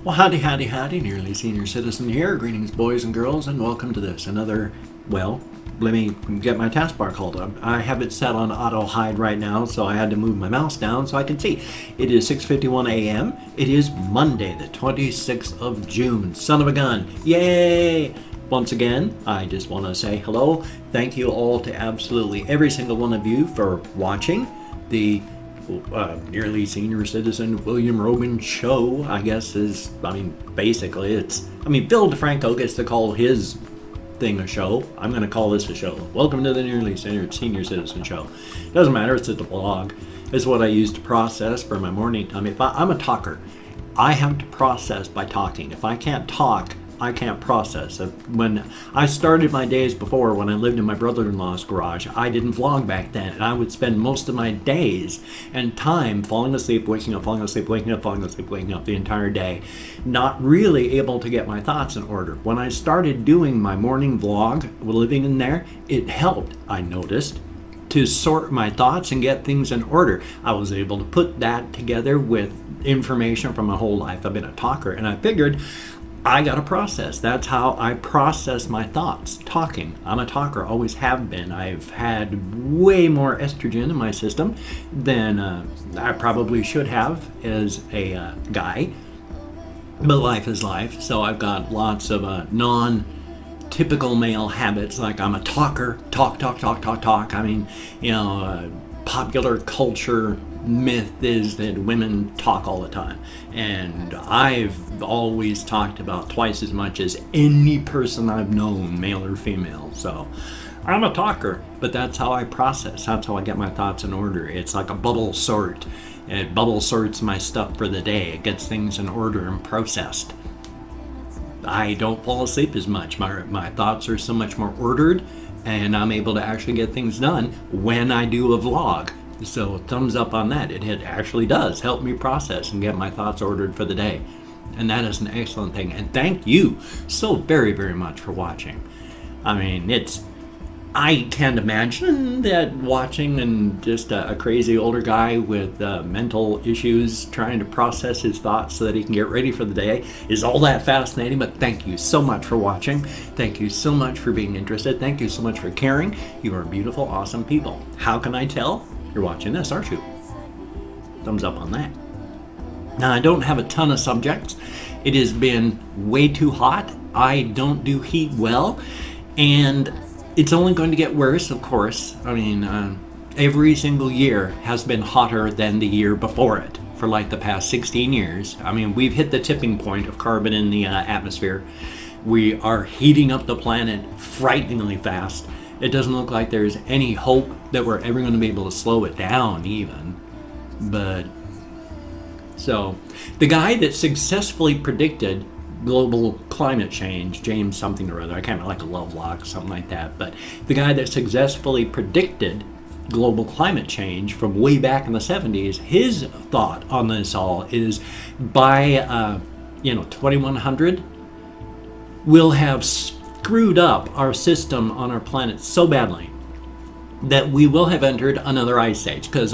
Well, howdy, howdy, howdy, nearly senior citizen here. Greetings, boys and girls, and welcome to this. Another, well, let me get my taskbar called up. I have it set on auto hide right now, so I had to move my mouse down so I can see. It is 6:51 a.m. It is Monday, the 26th of June. Son of a gun. Yay! Once again, I just want to say hello. Thank you all to absolutely every single one of you for watching the Nearly Senior Citizen William Robin show, I guess is, basically Phil DeFranco gets to call his thing a show. I'm going to call this a show. Welcome to the Nearly Senior Citizen show. Doesn't matter, it's a blog. It's what I use to process for my morning time. I'm a talker. I have to process by talking. If I can't talk, I can't process. When I started my days before, when I lived in my brother-in-law's garage, I didn't vlog back then, and I would spend most of my days and time falling asleep, waking up, falling asleep, waking up, falling asleep, waking up the entire day, not really able to get my thoughts in order. When I started doing my morning vlog, living in there, it helped, I noticed, to sort my thoughts and get things in order. I was able to put that together with information from my whole life. I've been a talker, and I figured I gotta process. That's how I process my thoughts, talking. I'm a talker, always have been. I've had way more estrogen in my system than I probably should have as a guy. But life is life, so I've got lots of non-typical male habits, like I'm a talker, talk. Popular culture myth is that women talk all the time, and I've always talked about twice as much as any person I've known, male or female. So I'm a talker, but that's how I process. That's how I get my thoughts in order. It's like a bubble sort. It bubble sorts my stuff for the day. It gets things in order and processed. I don't fall asleep as much. My thoughts are so much more ordered, and I'm able to actually get things done when I do a vlog. So thumbs up on that. It actually does help me process and get my thoughts ordered for the day. And that is an excellent thing. And thank you so very, very much for watching. I can't imagine that watching and just a crazy older guy with mental issues trying to process his thoughts so that he can get ready for the day is all that fascinating. But thank you so much for watching. Thank you so much for being interested. Thank you so much for caring. You are beautiful, awesome people. How can I tell? You're watching this, aren't you? Thumbs up on that. Now, I don't have a ton of subjects. It has been way too hot. I don't do heat well, and it's only going to get worse, of course. Every single year has been hotter than the year before it for like the past 16 years. We've hit the tipping point of carbon in the atmosphere. We are heating up the planet frighteningly fast. It doesn't look like there's any hope that we're ever going to be able to slow it down even. But, so, the guy that successfully predicted global climate change, James something or other, I can't remember, like a Lovelock, something like that, but the guy that successfully predicted global climate change from way back in the 70s, his thought on this all is by, 2100, we'll have screwed up our system on our planet so badly that we will have entered another ice age, because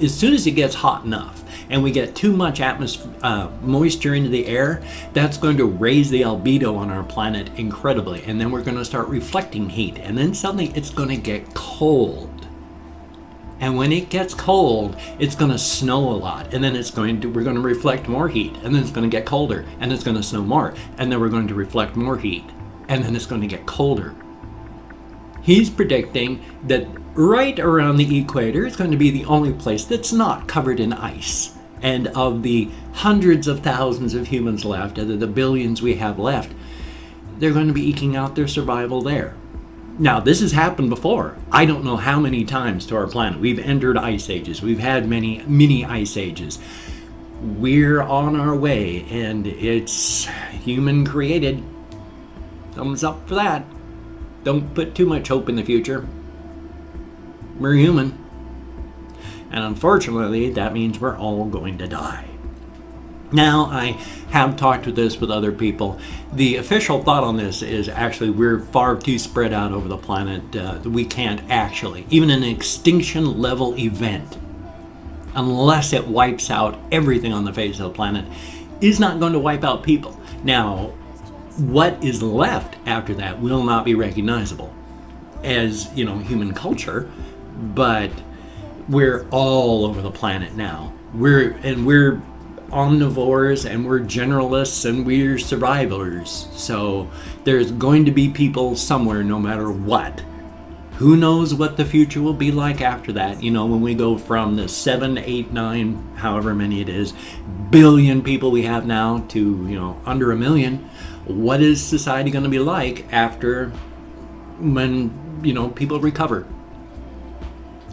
as soon as it gets hot enough and we get too much moisture into the air, that's going to raise the albedo on our planet incredibly, and then we're going to start reflecting heat, and then suddenly it's going to get cold. And when it gets cold, it's going to snow a lot, and then we're going to reflect more heat, and then it's going to get colder, and it's going to snow more, and then we're going to reflect more heat, and then it's going to get colder. He's predicting that right around the equator is going to be the only place that's not covered in ice. And of the hundreds of thousands of humans left, out of the billions we have left, they're going to be eking out their survival there. Now, this has happened before. I don't know how many times to our planet. We've entered ice ages. We've had many mini ice ages. We're on our way, and it's human created. Thumbs up for that. Don't put too much hope in the future. We're human. And unfortunately, that means we're all going to die. Now, I have talked with other people. The official thought on this is actually we're far too spread out over the planet. We can't actually, even an extinction level event, unless it wipes out everything on the face of the planet, is not going to wipe out people. Now, what is left after that will not be recognizable as, you know, human culture, but we're all over the planet now. We're omnivores, and we're generalists, and we're survivors. So there's going to be people somewhere no matter what. Who knows what the future will be like after that? You know, when we go from the 7, 8, 9, however many it is, billion people we have now to, you know, under 1 million. What is society going to be like after, when, you know, people recover?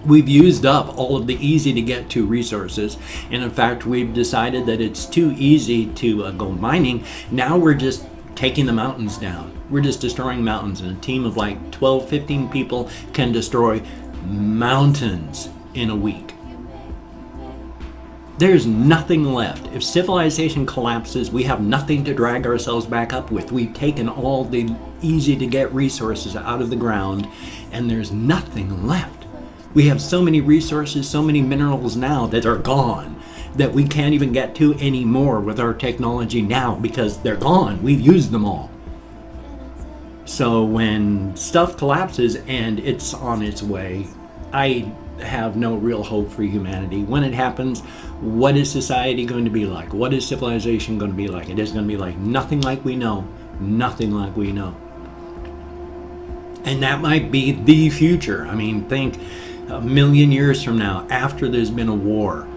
We've used up all of the easy to get to resources, and in fact we've decided that it's too easy to go mining. Now we're just taking the mountains down. We're just destroying mountains, and a team of like 12, 15 people can destroy mountains in a week. There's nothing left. If civilization collapses, we have nothing to drag ourselves back up with. We've taken all the easy to get resources out of the ground, and there's nothing left. We have so many resources, so many minerals now that are gone, that we can't even get to anymore with our technology now because they're gone. We've used them all. So when stuff collapses and it's on its way, I have no real hope for humanity. When it happens, what is society going to be like? What is civilization going to be like? It is going to be like nothing like we know. Nothing like we know. And that might be the future. I mean, think 1 million years from now, after there's been a war,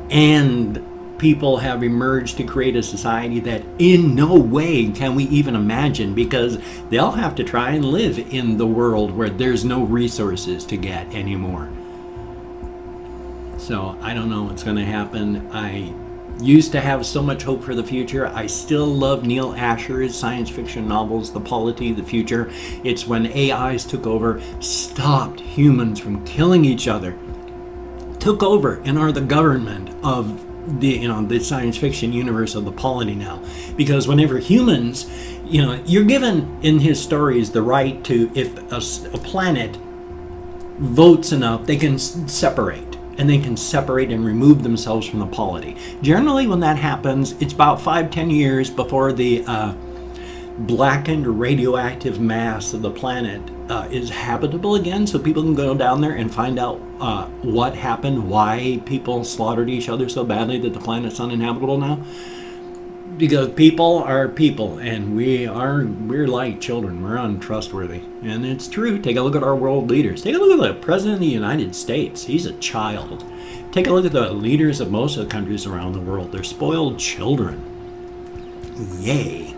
and people have emerged to create a society that in no way can we even imagine, because they'll have to try and live in the world where there's no resources to get anymore. So I don't know what's going to happen. I used to have so much hope for the future. I still love Neil Asher's science fiction novels, The Polity, The Future. It's when AIs took over, stopped humans from killing each other, took over and are the government of the, you know, the science fiction universe of the polity now. Because whenever humans, you know, you're given in his stories the right to, if a planet votes enough, they can separate, and they can separate and remove themselves from the polity. Generally when that happens, it's about 5-10 years before the blackened radioactive mass of the planet is habitable again, so people can go down there and find out what happened, why people slaughtered each other so badly that the planet's uninhabitable now. Because people are people, and we're like children. We're untrustworthy, and it's true. Take a look at our world leaders. Take a look at the President of the United States. He's a child. Take a look at the leaders of most of the countries around the world. They're spoiled children. Yay.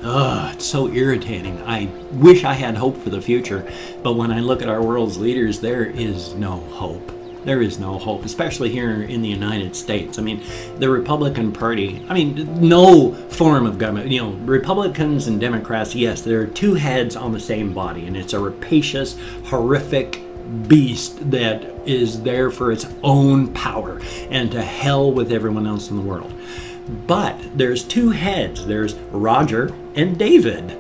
Ugh, it's so irritating. I wish I had hope for the future, but when I look at our world's leaders, there is no hope. There is no hope, especially here in the United States. I mean, the Republican Party, I mean, no form of government, you know, Republicans and Democrats, yes, there are two heads on the same body, and it's a rapacious, horrific beast that is there for its own power, and to hell with everyone else in the world. But there's two heads. There's Roger and David.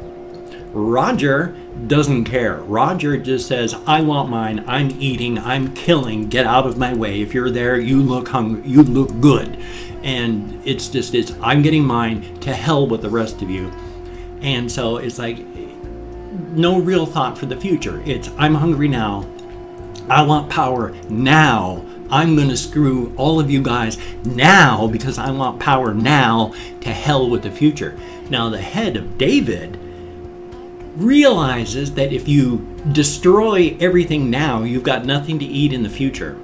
Roger doesn't care. Roger just says, I want mine, I'm eating, I'm killing, get out of my way. If you're there, you look hungry, you look good. And it's I'm getting mine, to hell with the rest of you. And so it's like no real thought for the future. It's, I'm hungry now, I want power now. I'm going to screw all of you guys now because I want power now, to hell with the future. Now the head of David realizes that if you destroy everything now, you've got nothing to eat in the future.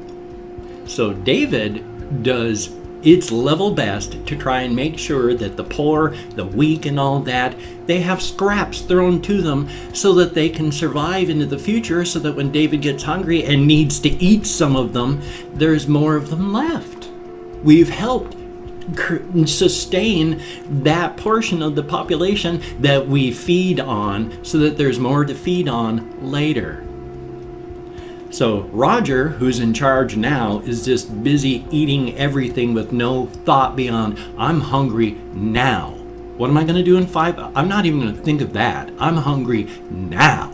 So David does its level best to try and make sure that the poor, the weak and all that, they have scraps thrown to them so that they can survive into the future, so that when David gets hungry and needs to eat some of them, there's more of them left. We've helped sustain that portion of the population that we feed on, so that there's more to feed on later. So Roger, who's in charge now, is just busy eating everything with no thought beyond, I'm hungry now. What am I going to do in 5? I'm not even going to think of that. I'm hungry now.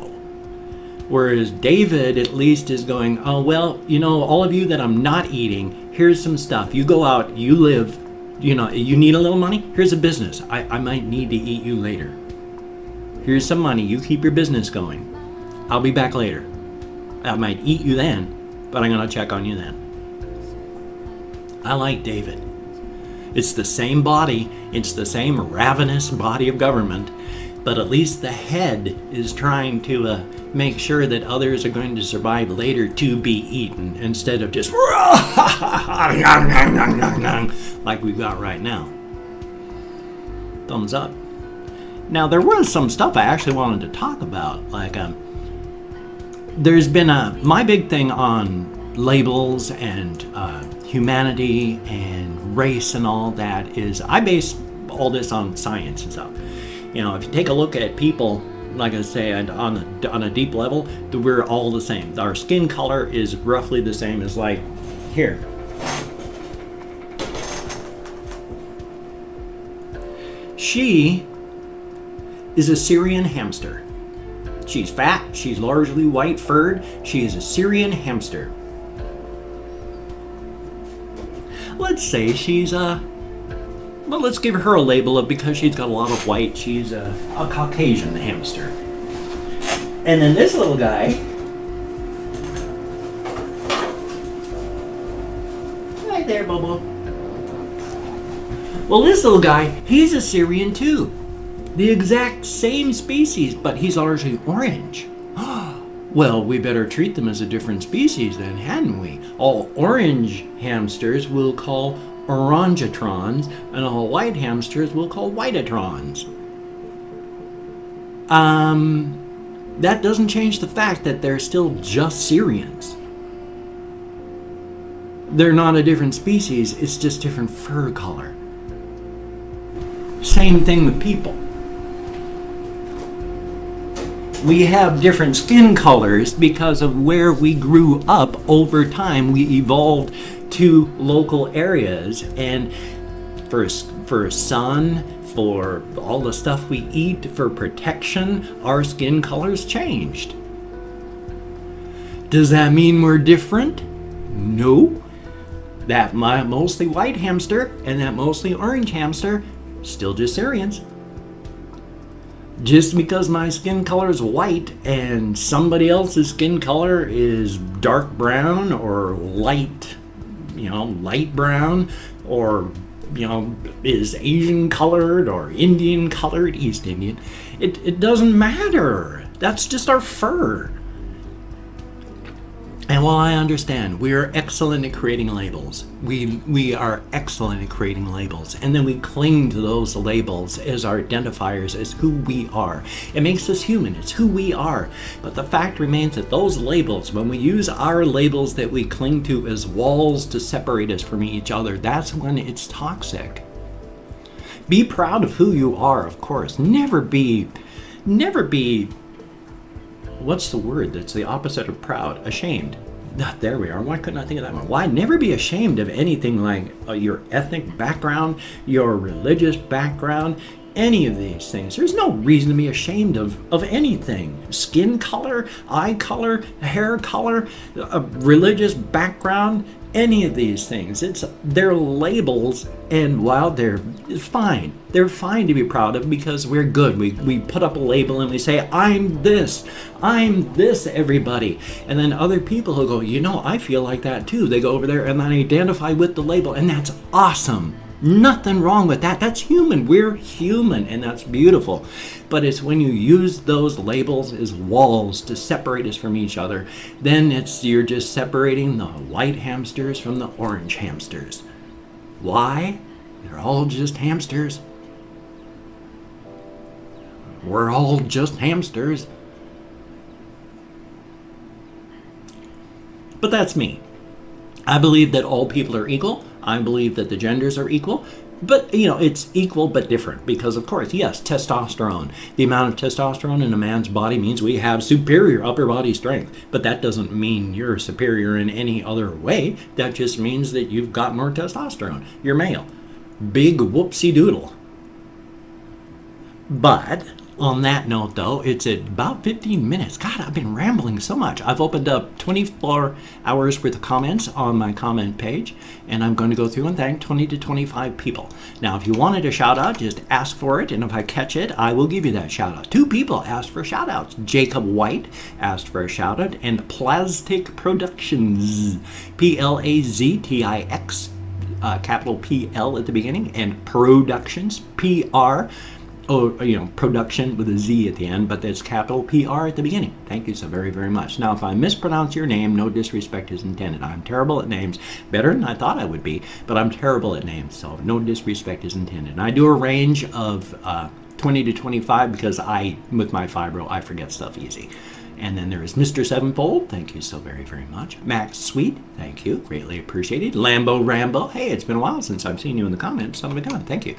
Whereas David at least is going, oh, well, you know, all of you that I'm not eating, here's some stuff. You go out, you live, You know, you need a little money? Here's a business. I might need to eat you later. Here's some money. You keep your business going. I'll be back later. I might eat you then, but I'm going to check on you then. I like David. It's the same body. It's the same ravenous body of government, but at least the head is trying to make sure that others are going to survive later to be eaten instead of just like we've got right now. Thumbs up. Now, there was some stuff I actually wanted to talk about. Like, there's been my big thing on labels and humanity and race and all that is I base all this on science and stuff. You know, if you take a look at people, like I say, on a deep level, we're all the same. Our skin color is roughly the same as, like, here. She is a Syrian hamster. She's fat, she's largely white-furred, she is a Syrian hamster. Let's say she's well, let's give her a label of, because she's got a lot of white, she's a Caucasian hamster. And then this little guy, right there, Bobo. Well, this little guy, he's a Syrian too. The exact same species, but he's largely orange. Well, we better treat them as a different species then, hadn't we? All orange hamsters we'll call orangatrons, and all white hamsters we'll call whiteatrons. That doesn't change the fact that they're still just Syrians. They're not a different species, it's just different fur color. Same thing with people. We have different skin colors because of where we grew up over time. We evolved to local areas, and for sun, for all the stuff we eat, for protection, our skin colors changed. Does that mean we're different? No. That mostly white hamster and that mostly orange hamster, still just Syrians. Just because my skin color is white and somebody else's skin color is dark brown or light, light brown, or, is Asian colored or Indian colored, East Indian, it doesn't matter. That's just our fur. And while I understand, we are excellent at creating labels. We are excellent at creating labels. And then we cling to those labels as our identifiers, as who we are. It makes us human. It's who we are. But the fact remains that those labels, when we use our labels that we cling to as walls to separate us from each other, that's when it's toxic. Be proud of who you are, of course. Never be, what's the word that's the opposite of proud? Ashamed. There we are. Why couldn't I think of that one? Why never be ashamed of anything like your ethnic background, your religious background, any of these things. There's no reason to be ashamed of anything. Skin color, eye color, hair color, religious background, any of these things. They're labels, and while they're fine to be proud of because we're good. We put up a label and we say, I'm this, everybody. And then other people who go, I feel like that too. They go over there and then identify with the label, and that's awesome. Nothing wrong with that. That's human. We're human, and that's beautiful. But it's when you use those labels as walls to separate us from each other, then you're just separating the white hamsters from the orange hamsters. Why? They're all just hamsters. We're all just hamsters. But that's me. I believe that all people are equal. I believe that the genders are equal. But, it's equal but different because, of course, yes, testosterone. The amount of testosterone in a man's body means we have superior upper body strength. But that doesn't mean you're superior in any other way. That just means that you've got more testosterone. You're male. Big whoopsie doodle. But On that note, though, it's at about 15 minutes. God, I've been rambling so much. I've opened up 24 hours worth of comments on my comment page, and I'm going to go through and thank 20 to 25 people. Now, if you wanted a shout out, just ask for it, and if I catch it, I will give you that shout out. 2 people asked for shout outs. Jacob White asked for a shout out, and Plastic Productions, Plaztix, capital PL at the beginning, and Productions, PR. Oh, you know, production with a Z at the end, but there's capital PR at the beginning. Thank you so very, very much. Now, if I mispronounce your name, no disrespect is intended. I'm terrible at names, better than I thought I would be, but I'm terrible at names, so no disrespect is intended. And I do a range of 20 to 25 because with my fibro, I forget stuff easy. And then there is Mr. Sevenfold. Thank you so very, very much. Max Sweet. Thank you. Greatly appreciated. Lambo Rambo. Hey, it's been a while since I've seen you in the comments. Son of a gun. Thank you.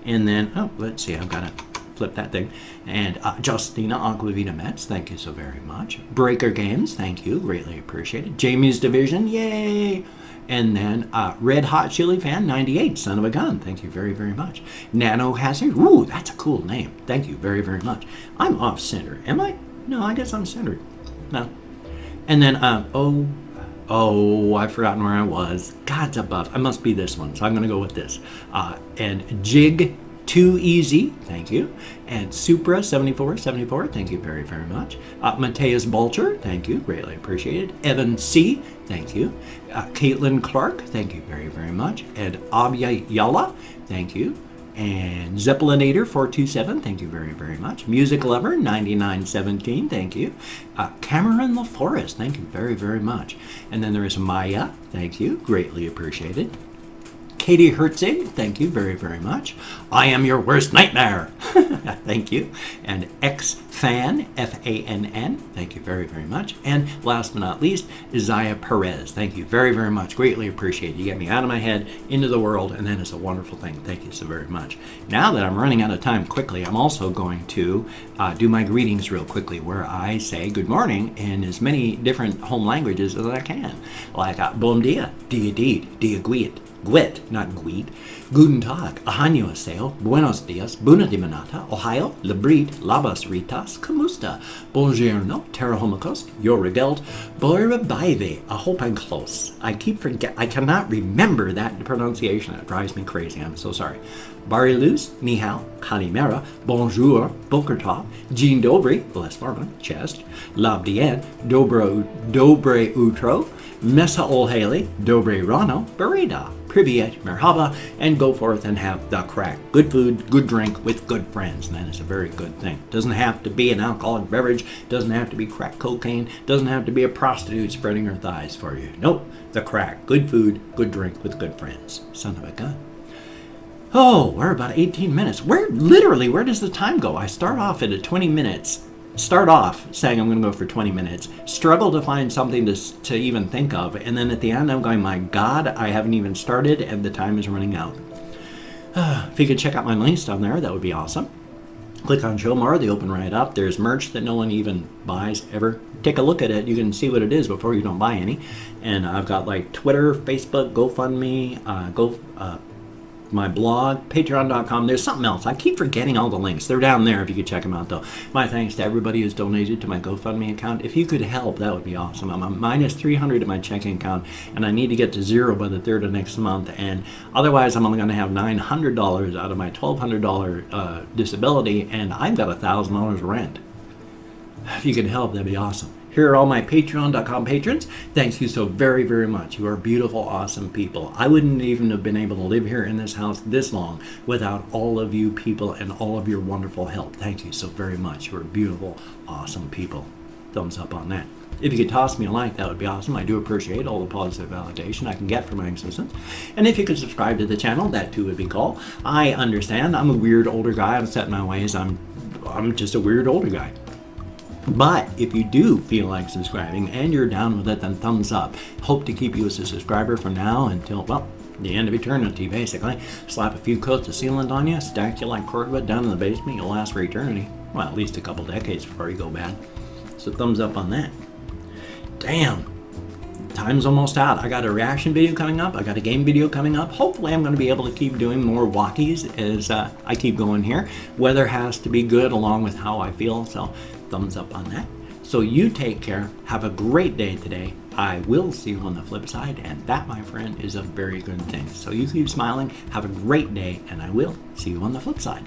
And then, oh, let's see. I've got to flip that thing. And Justina Aquavita Metz. Thank you so very much. Breaker Games. Thank you. Greatly appreciated. Jamie's Division. Yay. And then Red Hot Chili Fan 98. Son of a gun. Thank you very, very much. Nano Hazard. Ooh, that's a cool name. Thank you very, very much. I'm off center. Am I? No, I guess I'm centered. No. And then, I've forgotten where I was. God's above. I must be this one, so I'm going to go with this. And Jig Too Easy, thank you. And Supra 7474, thank you very, very much. Mateus Bulcher, thank you, greatly appreciated. Evan C, thank you. Caitlin Clark, thank you very, very much. And Abya Yala, thank you. And Zeppelinator 427, thank you very, very much. Music Lover 9917, thank you. Cameron LaForest, thank you very, very much. And then there is Maya, thank you, greatly appreciated. Katie Herzig, thank you very, very much. I am your worst nightmare. Thank you. And X-Fan, F-A-N-N, thank you very, very much. And last but not least, Isaiah Perez, thank you very, very much. Greatly appreciate it. You get me out of my head, into the world, and then it's a wonderful thing. Thank you so very much. Now that I'm running out of time quickly, I'm also going to do my greetings real quickly, where I say good morning in as many different home languages as I can. Like, bom dia, dia deed, dia guit. Gwit, not Gweet. Guten Tag, Annhanyo, Asseyo, Buenos Dias, Buna Dimanata, Ohio, Labrit, Labas Ritas, Kamusta, Buongiorno, Terra Homokost, Yorigeld, Boirabaive. I hope I'm close. I cannot remember that pronunciation. It drives me crazy. I'm so sorry. Bariluz, Nihao, Kalimera, Bonjour, Bokertov, Jean Dobry, bless Farman, Chest, Labdien, Dobre Utro, Mesa Olhaley, Dobre Rano, Berida, Privyet, Merhaba, and go forth and have the crack. Good food, good drink with good friends, and that is a very good thing. Doesn't have to be an alcoholic beverage, doesn't have to be crack cocaine, doesn't have to be a prostitute spreading her thighs for you. Nope, the crack. Good food, good drink with good friends. Son of a gun. Oh, we're about 18 minutes. Where does the time go? I start off at 20 minutes. Start off saying I'm going to go for 20 minutes, struggle to find something to even think of, and then at the end I'm going, my God, I haven't even started and the time is running out. If you could check out my links down there, that would be awesome. Click on Show More, they open right up. There's merch that no one even buys ever. Take a look at it. You can see what it is before you don't buy any. And I've got like Twitter, Facebook, GoFundMe, my blog, patreon.com. There's something else. I keep forgetting all the links. They're down there if you could check them out, though. My thanks to everybody who's donated to my GoFundMe account. If you could help, that would be awesome. I'm minus 300 in my checking account, and I need to get to zero by the 3rd of next month. And otherwise, I'm only going to have $900 out of my $1,200 disability, and I've got $1,000 rent. If you could help, that'd be awesome. Here are all my patreon.com patrons. Thanks you so very, very much. You are beautiful, awesome people. I wouldn't even have been able to live here in this house this long without all of you people and all of your wonderful help. Thank you so very much. You are beautiful, awesome people. Thumbs up on that. If you could toss me a like, that would be awesome. I do appreciate all the positive validation I can get for my existence. And if you could subscribe to the channel, that too would be cool. I understand. I'm a weird older guy. I'm set in my ways. I'm just a weird older guy. But if you do feel like subscribing and you're down with it, then thumbs up. Hope to keep you as a subscriber from now until, well, the end of eternity, basically. Slap a few coats of sealant on you, stack you like cordwood down in the basement, you'll last for eternity. Well, at least a couple decades before you go bad. So thumbs up on that. Damn. time's almost out. I got a reaction video coming up. I got a game video coming up. Hopefully I'm going to be able to keep doing more walkies as I keep going here. Weather has to be good along with how I feel, so thumbs up on that. So you take care. Have a great day today. I will see you on the flip side, and that, my friend, is a very good thing. So you keep smiling. Have a great day, and I will see you on the flip side.